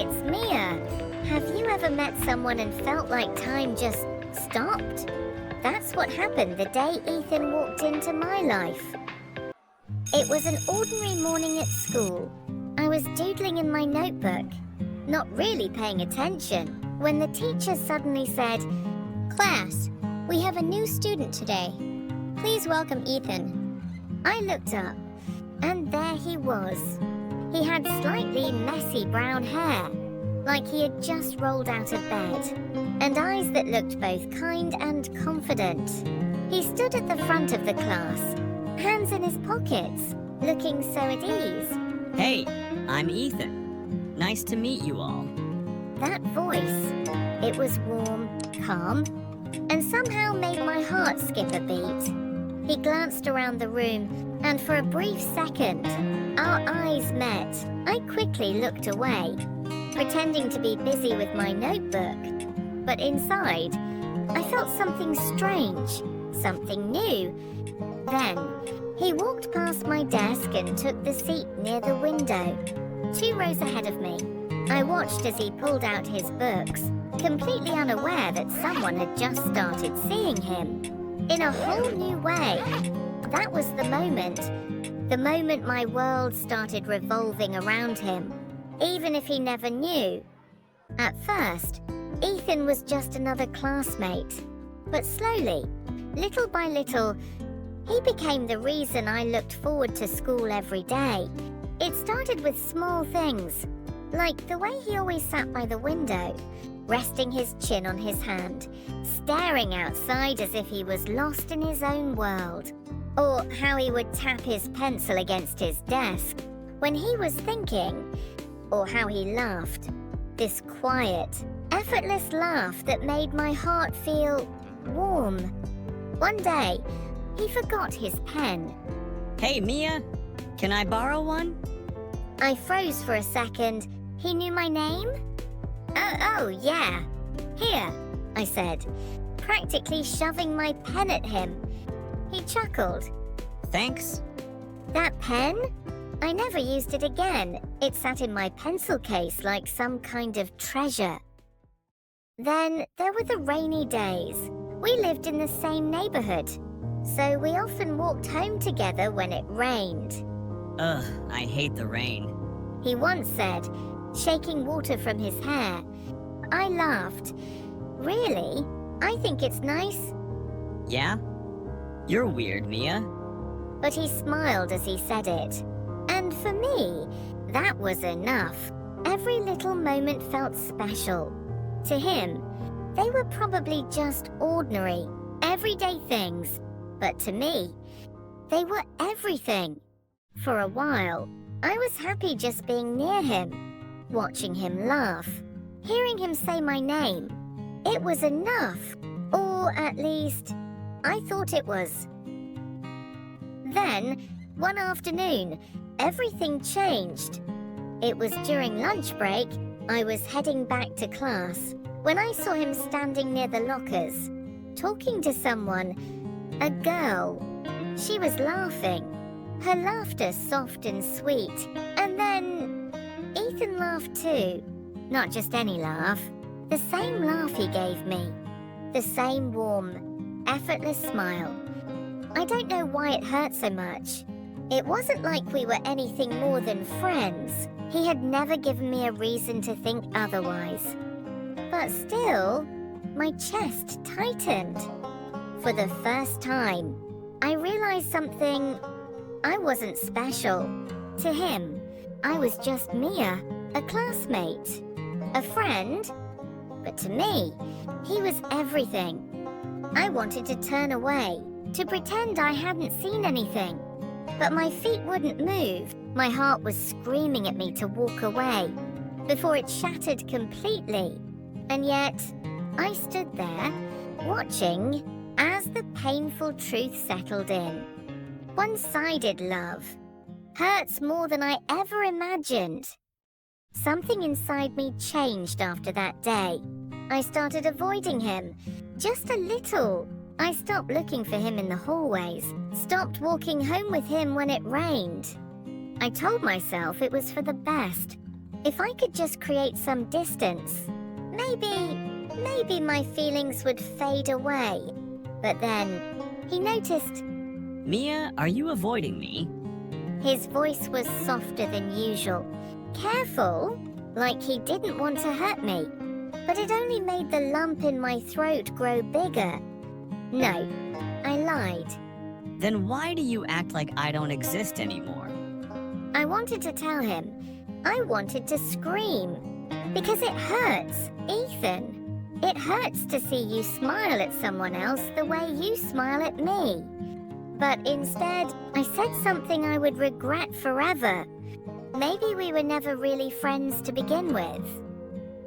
it's Mia. Have you ever met someone and felt like time just stopped? That's what happened the day Ethan walked into my life. It was an ordinary morning at school. I was doodling in my notebook, not really paying attention, when the teacher suddenly said, "Class, we have a new student today. Please welcome Ethan." I looked up, and there he was. He had slightly messy brown hair, like he had just rolled out of bed, and eyes that looked both kind and confident. He stood at the front of the class, hands in his pockets, looking so at ease. Hey, I'm Ethan. Nice to meet you all. That voice, it was warm, calm, and somehow made my heart skip a beat. He glanced around the room, and for a brief second, our eyes met. I quickly looked away, pretending to be busy with my notebook. But inside, I felt something strange, something new. Then, he walked past my desk and took the seat near the window, 2 rows ahead of me. I watched as he pulled out his books, completely unaware that someone had just started seeing him in a whole new way. That was the moment my world started revolving around him, even if he never knew. At first, Ethan was just another classmate, but slowly, little by little, he became the reason I looked forward to school every day. It started with small things, like the way he always sat by the window, resting his chin on his hand, staring outside as if he was lost in his own world. Or how he would tap his pencil against his desk when he was thinking. Or how he laughed. This quiet, effortless laugh that made my heart feel warm. One day, he forgot his pen. Hey, Mia, can I borrow one? I froze for a second. He knew my name? Oh, yeah. Here, I said, practically shoving my pen at him. He chuckled. Thanks. That pen? I never used it again. It sat in my pencil case like some kind of treasure. Then there were the rainy days. We lived in the same neighborhood, so we often walked home together when it rained. Ugh, I hate the rain. He once said, shaking water from his hair. I laughed. Really? I think it's nice. Yeah? You're weird, Mia. But he smiled as he said it. And for me, that was enough. Every little moment felt special. To him, they were probably just ordinary, everyday things. But to me, they were everything. For a while, I was happy just being near him, watching him laugh, hearing him say my name. It was enough. Or at least, I thought it was. Then, one afternoon, everything changed. It was during lunch break. I was heading back to class when I saw him standing near the lockers, talking to someone, a girl. She was laughing, her laughter soft and sweet. And then Ethan laughed too. Not just any laugh, the same laugh he gave me. The same warm, effortless smile. I don't know why it hurt so much. It wasn't like we were anything more than friends. He had never given me a reason to think otherwise. But still, my chest tightened. For the first time, I realized something. I wasn't special. To him, I was just Mia, a classmate, a friend. But to me, he was everything. I wanted to turn away, to pretend I hadn't seen anything. But my feet wouldn't move. My heart was screaming at me to walk away before it shattered completely. And yet, I stood there, watching as the painful truth settled in. One-sided love hurts more than I ever imagined. Something inside me changed after that day. I started avoiding him, just a little. I stopped looking for him in the hallways, stopped walking home with him when it rained. I told myself it was for the best, If I could just create some distance, maybe my feelings would fade away. But then, he noticed. Mia, are you avoiding me? His voice was softer than usual. Careful, like he didn't want to hurt me. But it only made the lump in my throat grow bigger. No, I lied. Then why do you act like I don't exist anymore? I wanted to tell him. I wanted to scream. Because it hurts, Ethan. It hurts to see you smile at someone else the way you smile at me. But instead, I said something I would regret forever. Maybe we were never really friends to begin with.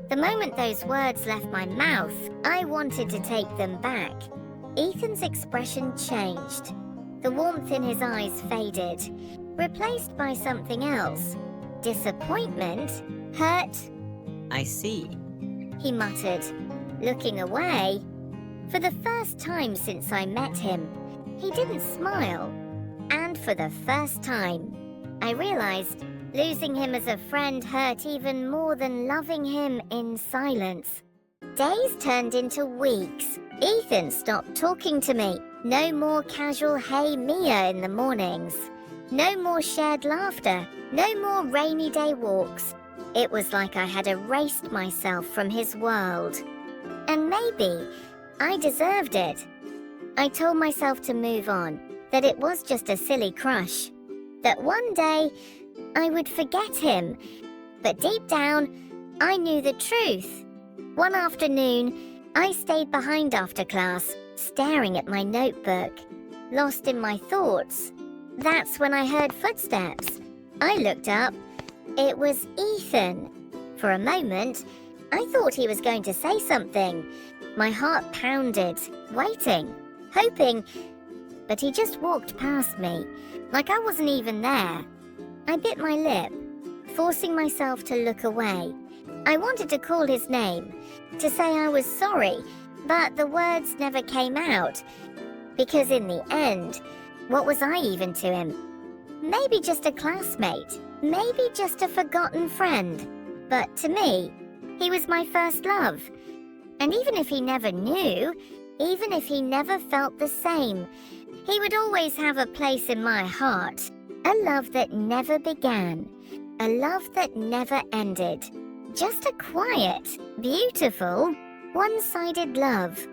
The moment those words left my mouth, I wanted to take them back. Ethan's expression changed. The warmth in his eyes faded, replaced by something else. Disappointment, hurt. I see. He muttered, looking away. For the first time since I met him, he didn't smile. And for the first time, I realized losing him as a friend hurt even more than loving him in silence. Days turned into weeks. Ethan stopped talking to me. No more casual "Hey Mia" in the mornings. No more shared laughter. No more rainy day walks. It was like I had erased myself from his world. And maybe I deserved it. I told myself to move on, that it was just a silly crush, that one day I would forget him. But deep down, I knew the truth. One afternoon, I stayed behind after class, staring at my notebook, lost in my thoughts. That's when I heard footsteps. I looked up. It was Ethan. For a moment, I thought he was going to say something. My heart pounded, waiting, hoping, but he just walked past me, like I wasn't even there. I bit my lip, forcing myself to look away. I wanted to call his name, to say I was sorry, but the words never came out. Because in the end, what was I even to him? Maybe just a classmate, maybe just a forgotten friend. But to me, he was my first love. And even if he never knew, even if he never felt the same, he would always have a place in my heart. A love that never began. A love that never ended. Just a quiet, beautiful, one-sided love.